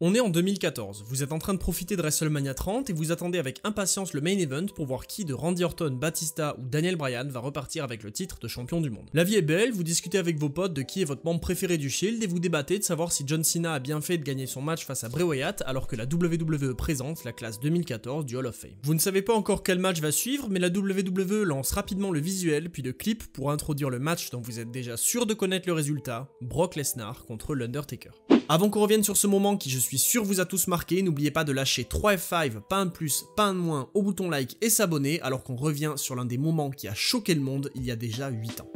On est en 2014, vous êtes en train de profiter de WrestleMania 30 et vous attendez avec impatience le main event pour voir qui de Randy Orton, Batista ou Daniel Bryan va repartir avec le titre de champion du monde. La vie est belle, vous discutez avec vos potes de qui est votre membre préféré du Shield et vous débattez de savoir si John Cena a bien fait de gagner son match face à Bray Wyatt alors que la WWE présente la classe 2014 du Hall of Fame. Vous ne savez pas encore quel match va suivre, mais la WWE lance rapidement le visuel puis le clip pour introduire le match dont vous êtes déjà sûr de connaître le résultat, Brock Lesnar contre l'Undertaker. Avant qu'on revienne sur ce moment qui je suis sûr vous a tous marqué, n'oubliez pas de lâcher 3 F5, pas un de plus, pas un de moins, au bouton like et s'abonner alors qu'on revient sur l'un des moments qui a choqué le monde il y a déjà 8 ans.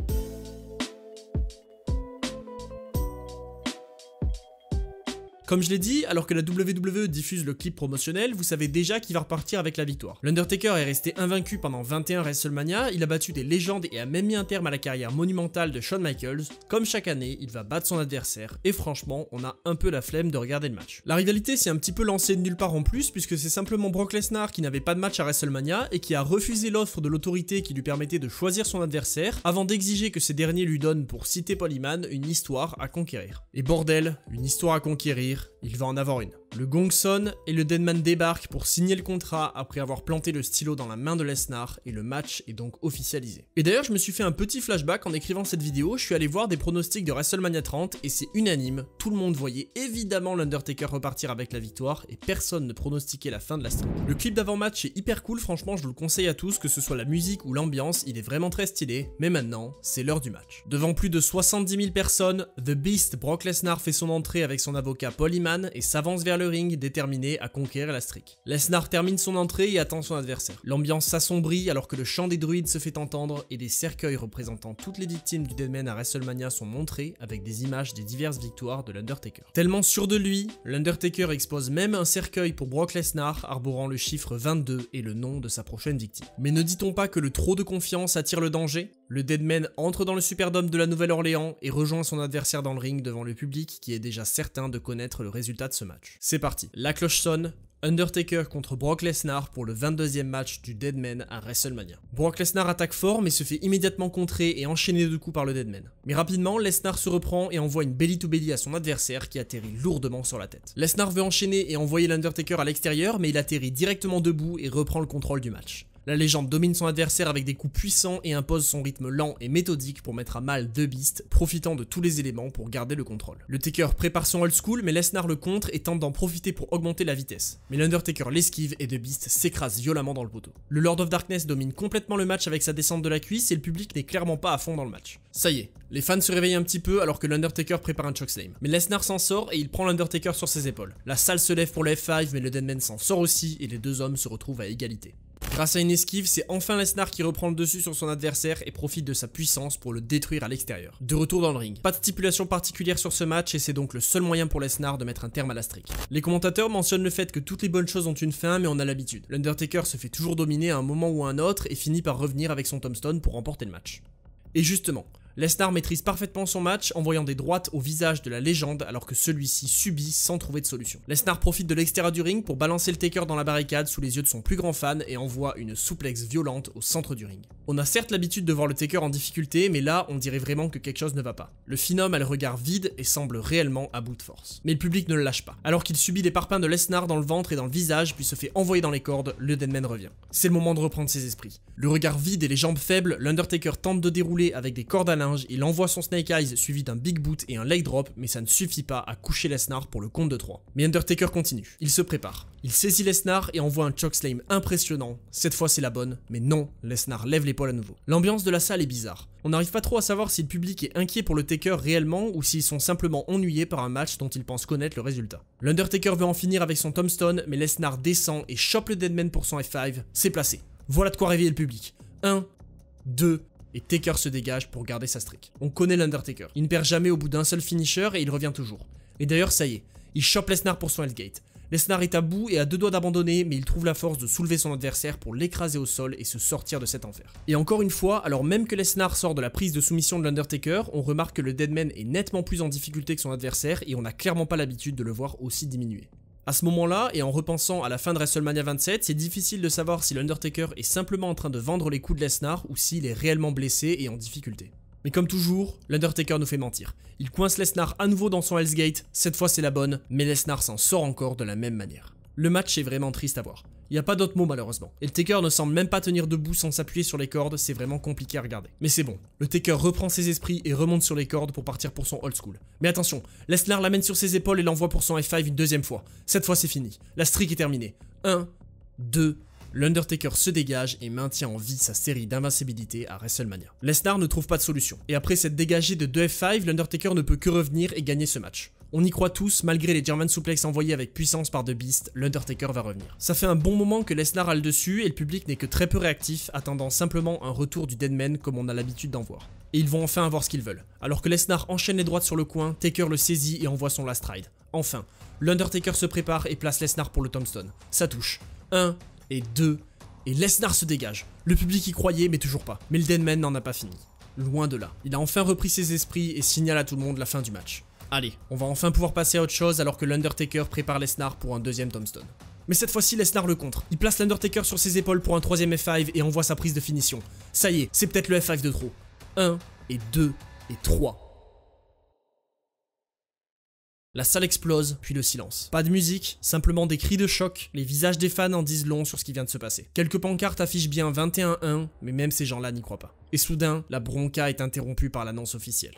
Comme je l'ai dit, alors que la WWE diffuse le clip promotionnel, vous savez déjà qui va repartir avec la victoire. L'Undertaker est resté invaincu pendant 21 WrestleMania, il a battu des légendes et a même mis un terme à la carrière monumentale de Shawn Michaels. Comme chaque année, il va battre son adversaire et franchement, on a un peu la flemme de regarder le match. La rivalité s'est un petit peu lancée de nulle part en plus puisque c'est simplement Brock Lesnar qui n'avait pas de match à WrestleMania et qui a refusé l'offre de l'autorité qui lui permettait de choisir son adversaire avant d'exiger que ces derniers lui donnent, pour citer Paul Heyman, une histoire à conquérir. Et bordel, une histoire à conquérir, il va en avoir une. Le gong sonne et le Deadman débarque pour signer le contrat après avoir planté le stylo dans la main de Lesnar et le match est donc officialisé. Et d'ailleurs je me suis fait un petit flashback en écrivant cette vidéo, je suis allé voir des pronostics de WrestleMania 30 et c'est unanime, tout le monde voyait évidemment l'Undertaker repartir avec la victoire et personne ne pronostiquait la fin de la streak. Le clip d'avant-match est hyper cool, franchement je vous le conseille à tous, que ce soit la musique ou l'ambiance, il est vraiment très stylé, mais maintenant c'est l'heure du match. Devant plus de 70 000 personnes, The Beast Brock Lesnar fait son entrée avec son avocat Paul Heyman et s'avance vers le ring déterminé à conquérir la streak. Lesnar termine son entrée et attend son adversaire. L'ambiance s'assombrit alors que le chant des druides se fait entendre et des cercueils représentant toutes les victimes du Deadman à WrestleMania sont montrés avec des images des diverses victoires de l'Undertaker. Tellement sûr de lui, l'Undertaker expose même un cercueil pour Brock Lesnar arborant le chiffre 22 et le nom de sa prochaine victime. Mais ne dit-on pas que le trop de confiance attire le danger ? Le Deadman entre dans le Superdome de la Nouvelle-Orléans et rejoint son adversaire dans le ring devant le public qui est déjà certain de connaître le résultat de ce match. C'est parti, la cloche sonne, Undertaker contre Brock Lesnar pour le 22e match du Deadman à WrestleMania. Brock Lesnar attaque fort mais se fait immédiatement contrer et enchaîner de coups par le Deadman. Mais rapidement, Lesnar se reprend et envoie une belly-to-belly à son adversaire qui atterrit lourdement sur la tête. Lesnar veut enchaîner et envoyer l'Undertaker à l'extérieur mais il atterrit directement debout et reprend le contrôle du match. La légende domine son adversaire avec des coups puissants et impose son rythme lent et méthodique pour mettre à mal The Beast, profitant de tous les éléments pour garder le contrôle. Le Taker prépare son old school mais Lesnar le contre et tente d'en profiter pour augmenter la vitesse. Mais l'Undertaker l'esquive et The Beast s'écrase violemment dans le poteau. Le Lord of Darkness domine complètement le match avec sa descente de la cuisse et le public n'est clairement pas à fond dans le match. Ça y est, les fans se réveillent un petit peu alors que l'Undertaker prépare un chokeslam. Mais Lesnar s'en sort et il prend l'Undertaker sur ses épaules. La salle se lève pour le F5 mais le Deadman s'en sort aussi et les deux hommes se retrouvent à égalité. Grâce à une esquive, c'est enfin Lesnar qui reprend le dessus sur son adversaire et profite de sa puissance pour le détruire à l'extérieur. De retour dans le ring. Pas de stipulation particulière sur ce match et c'est donc le seul moyen pour Lesnar de mettre un terme à la streak. Les commentateurs mentionnent le fait que toutes les bonnes choses ont une fin mais on a l'habitude. L'Undertaker se fait toujours dominer à un moment ou à un autre et finit par revenir avec son tombstone pour remporter le match. Et justement, Lesnar maîtrise parfaitement son match, envoyant des droites au visage de la légende alors que celui-ci subit sans trouver de solution. Lesnar profite de l'extérieur du ring pour balancer le Taker dans la barricade sous les yeux de son plus grand fan et envoie une souplex violente au centre du ring. On a certes l'habitude de voir le Taker en difficulté, mais là on dirait vraiment que quelque chose ne va pas. Le Phenom a le regard vide et semble réellement à bout de force. Mais le public ne le lâche pas. Alors qu'il subit des parpaings de Lesnar dans le ventre et dans le visage puis se fait envoyer dans les cordes, le Deadman revient. C'est le moment de reprendre ses esprits. Le regard vide et les jambes faibles, l'Undertaker tente de dérouler avec des cordes à linge, il envoie son Snake Eyes suivi d'un Big Boot et un Leg Drop, mais ça ne suffit pas à coucher Lesnar pour le compte de 3. Mais Undertaker continue, il se prépare. Il saisit Lesnar et envoie un chokeslam impressionnant. Cette fois c'est la bonne, mais non, Lesnar lève l'épaule à nouveau. L'ambiance de la salle est bizarre. On n'arrive pas trop à savoir si le public est inquiet pour le Taker réellement ou s'ils sont simplement ennuyés par un match dont ils pensent connaître le résultat. L'Undertaker veut en finir avec son tombstone, mais Lesnar descend et chope le Deadman pour son F5. C'est placé. Voilà de quoi réveiller le public. 1, 2... et Taker se dégage pour garder sa streak. On connaît l'Undertaker. Il ne perd jamais au bout d'un seul finisher et il revient toujours. Et d'ailleurs ça y est, il chope Lesnar pour son Hellgate. Lesnar est à bout et à 2 doigts d'abandonner, mais il trouve la force de soulever son adversaire pour l'écraser au sol et se sortir de cet enfer. Et encore une fois, alors même que Lesnar sort de la prise de soumission de l'Undertaker, on remarque que le Deadman est nettement plus en difficulté que son adversaire et on n'a clairement pas l'habitude de le voir aussi diminuer. À ce moment-là, et en repensant à la fin de WrestleMania 27, c'est difficile de savoir si l'Undertaker est simplement en train de vendre les coups de Lesnar ou s'il est réellement blessé et en difficulté. Mais comme toujours, l'Undertaker nous fait mentir. Il coince Lesnar à nouveau dans son Hell's Gate, cette fois c'est la bonne, mais Lesnar s'en sort encore de la même manière. Le match est vraiment triste à voir. Il n'y a pas d'autre mot malheureusement. Et le Taker ne semble même pas tenir debout sans s'appuyer sur les cordes, c'est vraiment compliqué à regarder. Mais c'est bon, le Taker reprend ses esprits et remonte sur les cordes pour partir pour son old school. Mais attention, Lesnar l'amène sur ses épaules et l'envoie pour son F5 une deuxième fois. Cette fois c'est fini, la streak est terminée. 1, 2, l'Undertaker se dégage et maintient en vie sa série d'invincibilité à WrestleMania. Lesnar ne trouve pas de solution. Et après cette dégagée de 2 F5, l'Undertaker ne peut que revenir et gagner ce match. On y croit tous, malgré les German suplex envoyés avec puissance par The Beast, l'Undertaker va revenir. Ça fait un bon moment que Lesnar a le dessus et le public n'est que très peu réactif, attendant simplement un retour du Deadman comme on a l'habitude d'en voir. Et ils vont enfin avoir ce qu'ils veulent. Alors que Lesnar enchaîne les droites sur le coin, Taker le saisit et envoie son last ride. Enfin, l'Undertaker se prépare et place Lesnar pour le tombstone. Ça touche. 1 et 2, et Lesnar se dégage. Le public y croyait mais toujours pas. Mais le Deadman n'en a pas fini. Loin de là. Il a enfin repris ses esprits et signale à tout le monde la fin du match. Allez, on va enfin pouvoir passer à autre chose alors que l'Undertaker prépare Lesnar pour un deuxième tombstone. Mais cette fois-ci, Lesnar le contre. Il place l'Undertaker sur ses épaules pour un troisième F5 et envoie sa prise de finition. Ça y est, c'est peut-être le F5 de trop. 1 et 2 et 3. La salle explose, puis le silence. Pas de musique, simplement des cris de choc, les visages des fans en disent long sur ce qui vient de se passer. Quelques pancartes affichent bien 21-1, mais même ces gens-là n'y croient pas. Et soudain, la bronca est interrompue par l'annonce officielle.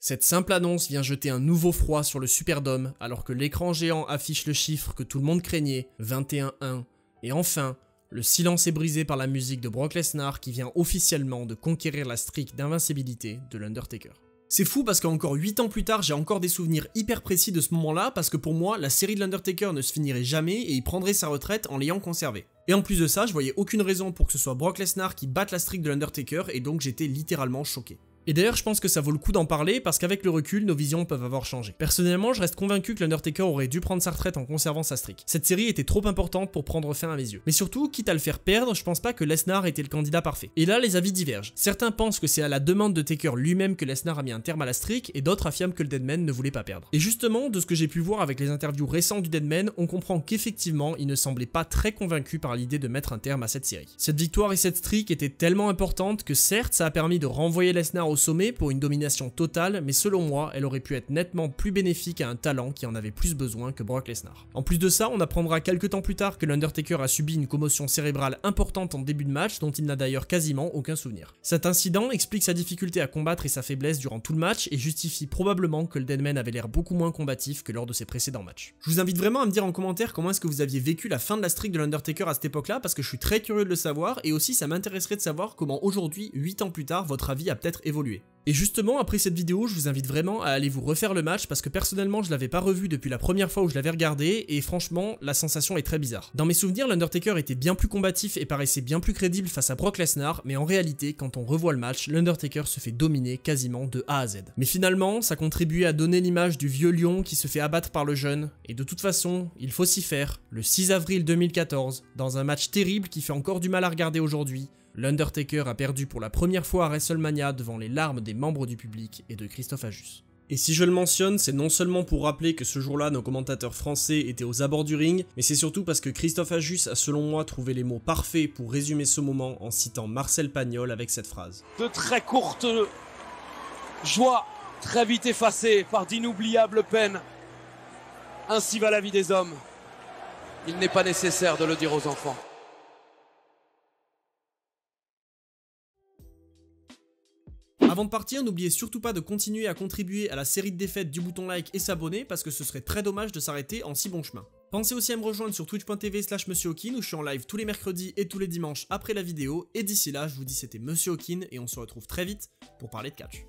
Cette simple annonce vient jeter un nouveau froid sur le Superdome alors que l'écran géant affiche le chiffre que tout le monde craignait, 21-1. Et enfin, le silence est brisé par la musique de Brock Lesnar qui vient officiellement de conquérir la streak d'invincibilité de l'Undertaker. C'est fou parce qu'encore 8 ans plus tard, j'ai encore des souvenirs hyper précis de ce moment-là parce que pour moi, la série de l'Undertaker ne se finirait jamais et il prendrait sa retraite en l'ayant conservée. Et en plus de ça, je voyais aucune raison pour que ce soit Brock Lesnar qui batte la streak de l'Undertaker et donc j'étais littéralement choqué. Et d'ailleurs, je pense que ça vaut le coup d'en parler parce qu'avec le recul, nos visions peuvent avoir changé. Personnellement, je reste convaincu que l'Undertaker aurait dû prendre sa retraite en conservant sa streak. Cette série était trop importante pour prendre fin à mes yeux. Mais surtout, quitte à le faire perdre, je pense pas que Lesnar était le candidat parfait. Et là, les avis divergent. Certains pensent que c'est à la demande de Taker lui-même que Lesnar a mis un terme à la streak et d'autres affirment que le Deadman ne voulait pas perdre. Et justement, de ce que j'ai pu voir avec les interviews récentes du Deadman, on comprend qu'effectivement, il ne semblait pas très convaincu par l'idée de mettre un terme à cette série. Cette victoire et cette streak étaient tellement importantes que certes, ça a permis de renvoyer Lesnar au sommet pour une domination totale, mais selon moi, elle aurait pu être nettement plus bénéfique à un talent qui en avait plus besoin que Brock Lesnar. En plus de ça, on apprendra quelques temps plus tard que l'Undertaker a subi une commotion cérébrale importante en début de match dont il n'a d'ailleurs quasiment aucun souvenir. Cet incident explique sa difficulté à combattre et sa faiblesse durant tout le match et justifie probablement que le Deadman avait l'air beaucoup moins combatif que lors de ses précédents matchs. Je vous invite vraiment à me dire en commentaire comment est-ce que vous aviez vécu la fin de la streak de l'Undertaker à cette époque-là parce que je suis très curieux de le savoir et aussi ça m'intéresserait de savoir comment aujourd'hui, 8 ans plus tard, votre avis a peut-être évolué. Et justement, après cette vidéo, je vous invite vraiment à aller vous refaire le match parce que personnellement, je l'avais pas revu depuis la première fois où je l'avais regardé et franchement, la sensation est très bizarre. Dans mes souvenirs, l'Undertaker était bien plus combatif et paraissait bien plus crédible face à Brock Lesnar, mais en réalité, quand on revoit le match, l'Undertaker se fait dominer quasiment de A à Z. Mais finalement, ça contribuait à donner l'image du vieux lion qui se fait abattre par le jeune, et de toute façon, il faut s'y faire, le 6 avril 2014, dans un match terrible qui fait encore du mal à regarder aujourd'hui, l'Undertaker a perdu pour la première fois à WrestleMania devant les larmes des membres du public et de Christophe Ajus. Et si je le mentionne, c'est non seulement pour rappeler que ce jour-là, nos commentateurs français étaient aux abords du ring, mais c'est surtout parce que Christophe Ajus a selon moi trouvé les mots parfaits pour résumer ce moment en citant Marcel Pagnol avec cette phrase. De très courtes joies, très vite effacées par d'inoubliables peines. Ainsi va la vie des hommes. Il n'est pas nécessaire de le dire aux enfants. Avant de partir, n'oubliez surtout pas de continuer à contribuer à la série de défaites du bouton like et s'abonner parce que ce serait très dommage de s'arrêter en si bon chemin. Pensez aussi à me rejoindre sur twitch.tv/MonsieurHawkin où je suis en live tous les mercredis et tous les dimanches après la vidéo et d'ici là, je vous dis c'était Monsieur Hawkin et on se retrouve très vite pour parler de catch.